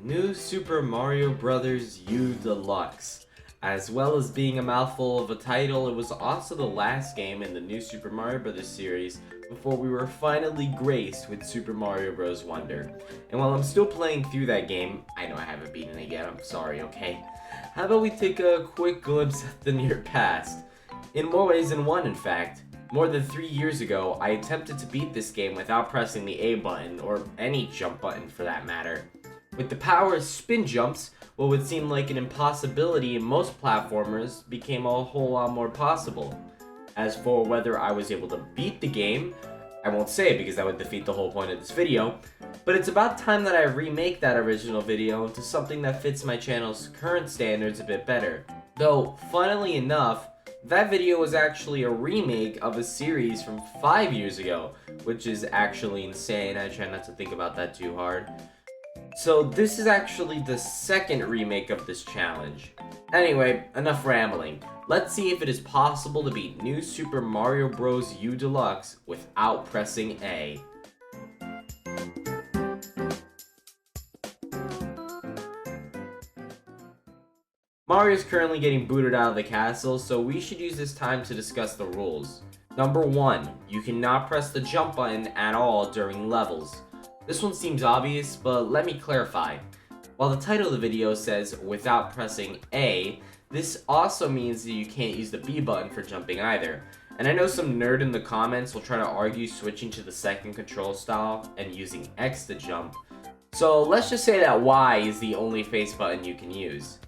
New Super Mario Bros. U Deluxe. As well as being a mouthful of a title, it was also the last game in the new Super Mario Bros. Series before we were finally graced with Super Mario Bros. Wonder. And while I'm still playing through that game, I know I haven't beaten it yet, I'm sorry, okay? How about we take a quick glimpse at the near past? In more ways than one, in fact. More than 3 years ago, I attempted to beat this game without pressing the A button, or any jump button for that matter. With the power of spin jumps, what would seem like an impossibility in most platformers became a whole lot more possible. As for whether I was able to beat the game, I won't say because that would defeat the whole point of this video, but it's about time that I remake that original video into something that fits my channel's current standards a bit better. Though, funnily enough, that video was actually a remake of a series from 5 years ago, which is actually insane. I try not to think about that too hard. So this is actually the second remake of this challenge. Anyway, enough rambling. Let's see if it is possible to beat New Super Mario Bros. U Deluxe without pressing A. Mario's currently getting booted out of the castle, so we should use this time to discuss the rules. Number 1, you cannot press the jump button at all during levels. This one seems obvious, but let me clarify. While the title of the video says without pressing A, this also means that you can't use the B button for jumping either. And I know some nerd in the comments will try to argue switching to the second control style and using X to jump. So let's just say that Y is the only face button you can use.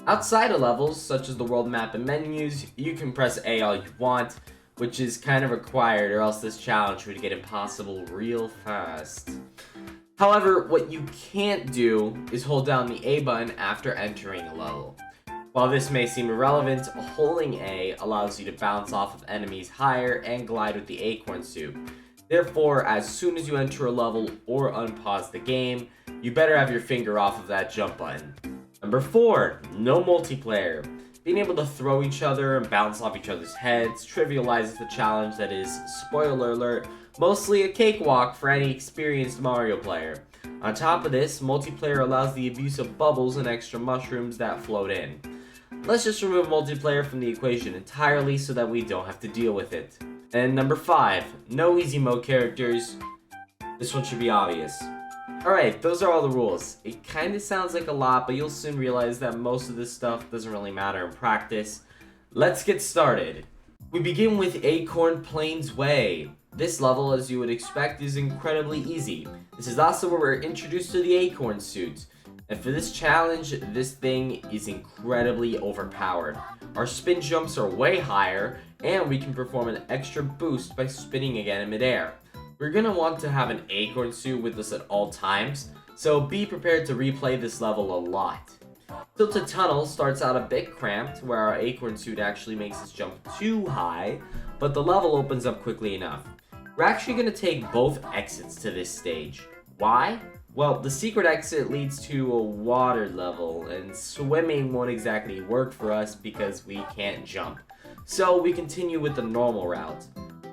Outside of levels, such as the world map and menus, you can press A all you want, which is kind of required or else this challenge would get impossible real fast. However, what you can't do is hold down the A button after entering a level. While this may seem irrelevant, holding A allows you to bounce off of enemies higher and glide with the acorn suit. Therefore, as soon as you enter a level or unpause the game, you better have your finger off of that jump button. Number 4, no multiplayer. Being able to throw each other and bounce off each other's heads trivializes the challenge that is, spoiler alert, mostly a cakewalk for any experienced Mario player. On top of this, multiplayer allows the abuse of bubbles and extra mushrooms that float in. Let's just remove multiplayer from the equation entirely so that we don't have to deal with it. And number 5, no easy mode characters. This one should be obvious. Alright, those are all the rules. It kinda sounds like a lot, but you'll soon realize that most of this stuff doesn't really matter in practice. Let's get started. We begin with Acorn Plains Way. This level, as you would expect, is incredibly easy. This is also where we're introduced to the acorn suit. And for this challenge, this thing is incredibly overpowered. Our spin jumps are way higher, and we can perform an extra boost by spinning again in midair. We're going to want to have an acorn suit with us at all times, so be prepared to replay this level a lot. Tilted Tunnel starts out a bit cramped, where our acorn suit actually makes us jump too high, but the level opens up quickly enough. We're actually going to take both exits to this stage. Why? Well, the secret exit leads to a water level, and swimming won't exactly work for us because we can't jump. So we continue with the normal route.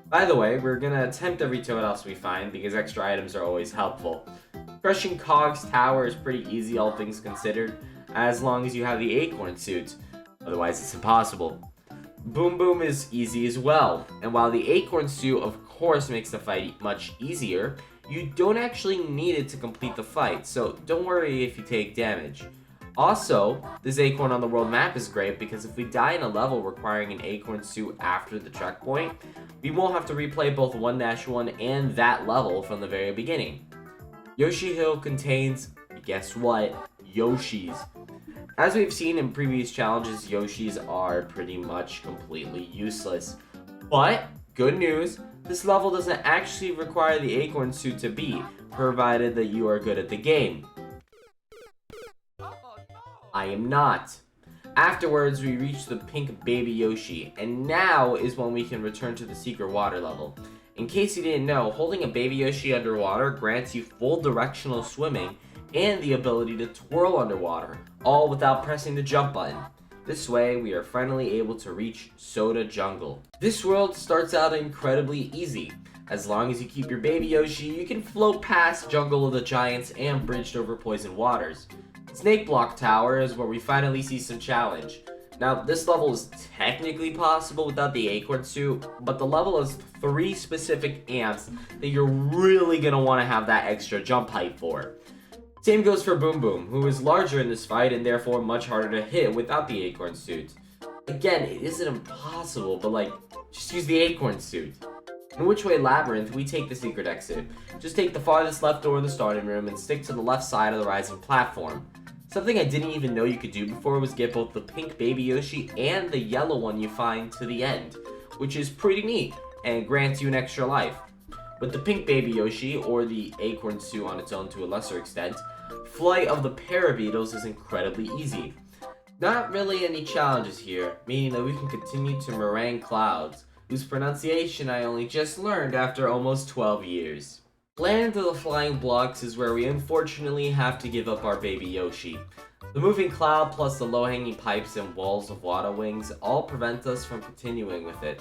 By the way, we're going to attempt every toad else we find because extra items are always helpful. Crushing Cog's tower is pretty easy, all things considered, as long as you have the acorn suit. Otherwise, it's impossible. Boom Boom is easy as well, and while the acorn suit of course makes the fight much easier, you don't actually need it to complete the fight, so don't worry if you take damage. Also, this acorn on the world map is great because if we die in a level requiring an acorn suit after the checkpoint, we won't have to replay both 1-1 and that level from the very beginning. Yoshi Hill contains, guess what, Yoshis. As we've seen in previous challenges, Yoshis are pretty much completely useless. But, good news, this level doesn't actually require the acorn suit to beat, provided that you are good at the game. I am not. Afterwards, we reach the pink baby Yoshi, and now is when we can return to the secret water level. In case you didn't know, holding a baby Yoshi underwater grants you full directional swimming and the ability to twirl underwater, all without pressing the jump button. This way, we are finally able to reach Soda Jungle. This world starts out incredibly easy. As long as you keep your baby Yoshi, you can float past Jungle of the Giants and bridged over poison waters. Snake Block Tower is where we finally see some challenge. Now, this level is technically possible without the acorn suit, but the level has 3 specific amps that you're really gonna want to have that extra jump height for. Same goes for Boom Boom, who is larger in this fight and therefore much harder to hit without the acorn suit. Again, it isn't impossible, but just use the acorn suit. In Which Way Labyrinth, we take the secret exit. Just take the farthest left door of the starting room and stick to the left side of the rising platform. Something I didn't even know you could do before was get both the pink baby Yoshi and the yellow one you find to the end, which is pretty neat and grants you an extra life. With the pink baby Yoshi, or the acorn suit on its own to a lesser extent, Flight of the Parabeetles is incredibly easy. Not really any challenges here, meaning that we can continue to meringue clouds, whose pronunciation I only just learned after almost 12 years. Land of the Flying Blocks is where we unfortunately have to give up our baby Yoshi. The moving cloud plus the low-hanging pipes and walls of water wings all prevent us from continuing with it.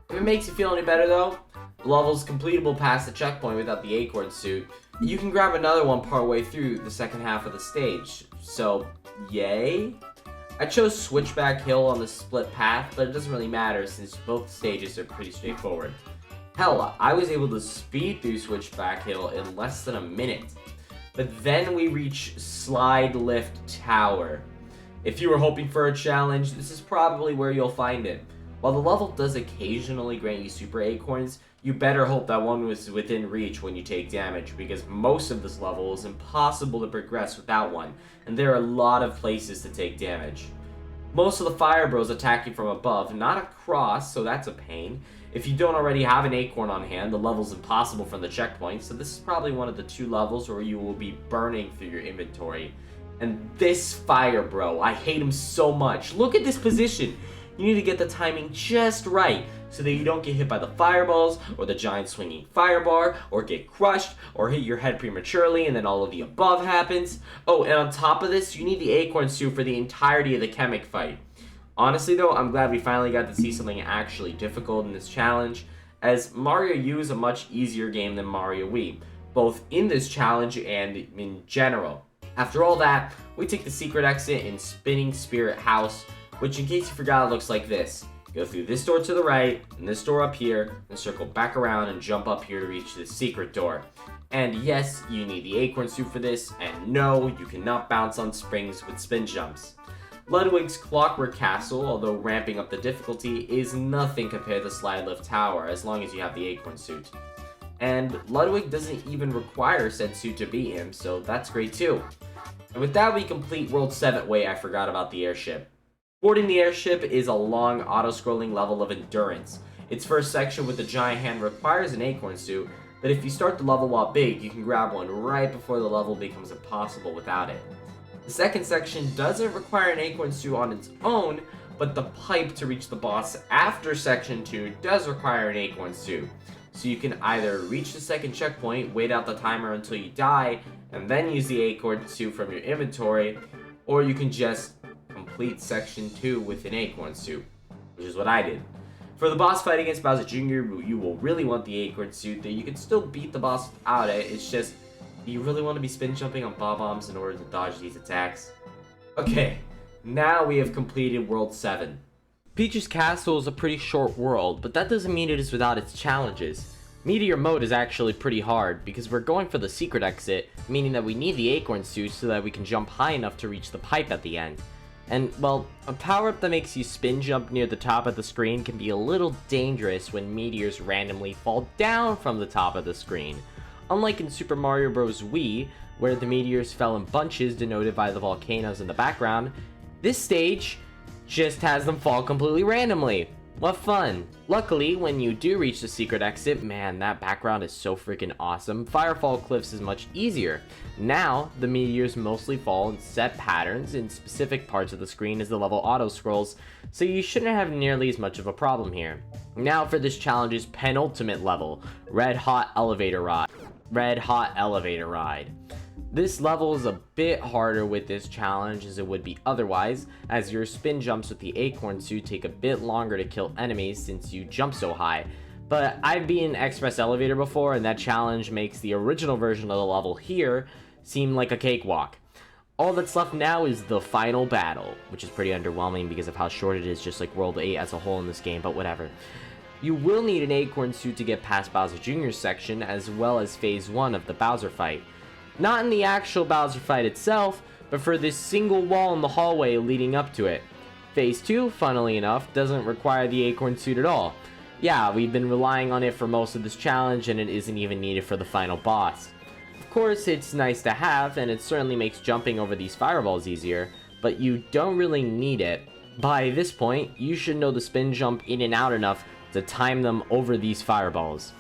If it makes you feel any better though, the level is completable past the checkpoint without the acorn suit. You can grab another one partway through the second half of the stage, so yay? I chose Switchback Hill on the split path, but it doesn't really matter since both stages are pretty straightforward. Hell, I was able to speed through Switchback Hill in less than a minute. But then we reach Slide Lift Tower. If you were hoping for a challenge, this is probably where you'll find it. While the level does occasionally grant you super acorns, you better hope that one was within reach when you take damage, because most of this level is impossible to progress without one, and there are a lot of places to take damage. Most of the Fire Bros attack you from above, not across, so that's a pain. If you don't already have an acorn on hand, the level's impossible from the checkpoint, so this is probably one of the 2 levels where you will be burning through your inventory. And this Fire Bro, I hate him so much. Look at this position! You need to get the timing just right so that you don't get hit by the fireballs or the giant swinging firebar or get crushed or hit your head prematurely and then all of the above happens. Oh, and on top of this, you need the acorn suit for the entirety of the Chemic fight. Honestly though, I'm glad we finally got to see something actually difficult in this challenge, as Mario U is a much easier game than Mario Wii, both in this challenge and in general. After all that, we take the secret exit in Spinning Spirit House, which in case you forgot looks like this. Go through this door to the right, and this door up here, and circle back around and jump up here to reach the secret door. And yes, you need the acorn suit for this, and no, you cannot bounce on springs with spin jumps. Ludwig's Clockwork Castle, although ramping up the difficulty, is nothing compared to Slide Lift Tower as long as you have the acorn suit. And Ludwig doesn't even require said suit to beat him, so that's great too. And with that we complete World 7. Wait, I forgot about the airship. Boarding the airship is a long auto-scrolling level of endurance. Its first section with the giant hand requires an acorn suit, but if you start the level while big, you can grab one right before the level becomes impossible without it. The second section doesn't require an acorn suit on its own, but the pipe to reach the boss after section 2 does require an acorn suit. So you can either reach the second checkpoint, wait out the timer until you die, and then use the acorn suit from your inventory, or you can just complete section 2 with an acorn suit, which is what I did. For the boss fight against Bowser Jr., you will really want the acorn suit, that you can still beat the boss without it. It's just, do you really want to be spin jumping on bob-ombs in order to dodge these attacks? Okay, now we have completed World 7. Peach's Castle is a pretty short world, but that doesn't mean it is without its challenges. Meteor mode is actually pretty hard, because we're going for the secret exit, meaning that we need the acorn suit so that we can jump high enough to reach the pipe at the end. And, well, a power-up that makes you spin jump near the top of the screen can be a little dangerous when meteors randomly fall down from the top of the screen. Unlike in Super Mario Bros. Wii, where the meteors fell in bunches denoted by the volcanoes in the background, this stage just has them fall completely randomly. What fun! Luckily, when you do reach the secret exit, man, that background is so freaking awesome. Firefall Cliffs is much easier. Now, the meteors mostly fall in set patterns in specific parts of the screen as the level auto-scrolls, so you shouldn't have nearly as much of a problem here. Now for this challenge's penultimate level, Red Hot Elevator Ride. This level is a bit harder with this challenge as it would be otherwise, as your spin jumps with the acorn suit take a bit longer to kill enemies since you jump so high. But I've been Express Elevator before, and that challenge makes the original version of the level here seem like a cakewalk. All that's left now is the final battle, which is pretty underwhelming because of how short it is, just like World 8 as a whole in this game, but whatever. You will need an acorn suit to get past Bowser Jr.'s section, as well as Phase 1 of the Bowser fight. Not in the actual Bowser fight itself, but for this single wall in the hallway leading up to it. Phase 2, funnily enough, doesn't require the acorn suit at all. Yeah, we've been relying on it for most of this challenge, and it isn't even needed for the final boss. Of course, it's nice to have, and it certainly makes jumping over these fireballs easier, but you don't really need it. By this point, you should know the spin jump in and out enough to time them over these fireballs.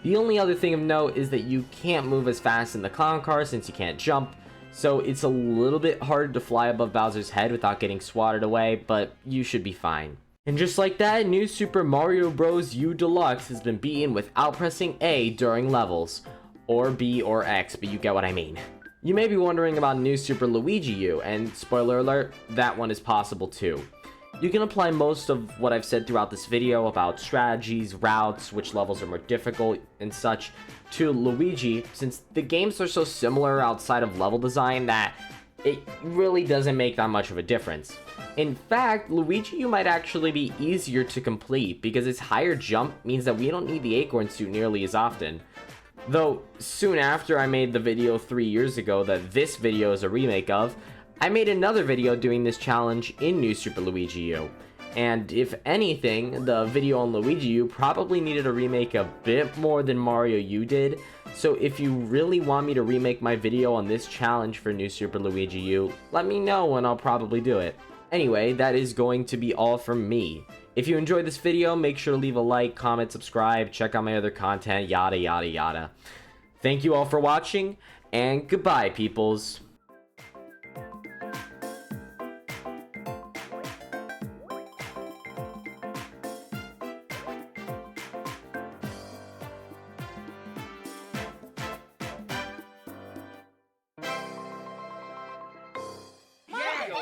The only other thing of note is that you can't move as fast in the clown car since you can't jump, so it's a little bit hard to fly above Bowser's head without getting swatted away, but you should be fine. And just like that, New Super Mario Bros. U Deluxe has been beaten without pressing A during levels. Or B or X, but you get what I mean. You may be wondering about New Super Luigi U, and spoiler alert, that one is possible too. You can apply most of what I've said throughout this video about strategies, routes, which levels are more difficult, and such, to Luigi, since the games are so similar outside of level design that it really doesn't make that much of a difference. In fact, Luigi U might actually be easier to complete because its higher jump means that we don't need the acorn suit nearly as often. Though, soon after I made the video 3 years ago that this video is a remake of, I made another video doing this challenge in New Super Luigi U. And if anything, the video on Luigi U probably needed a remake a bit more than Mario U did, so if you really want me to remake my video on this challenge for New Super Luigi U, let me know and I'll probably do it. Anyway, that is going to be all from me. If you enjoyed this video, make sure to leave a like, comment, subscribe, check out my other content, yada yada yada. Thank you all for watching, and goodbye, peoples. Mario,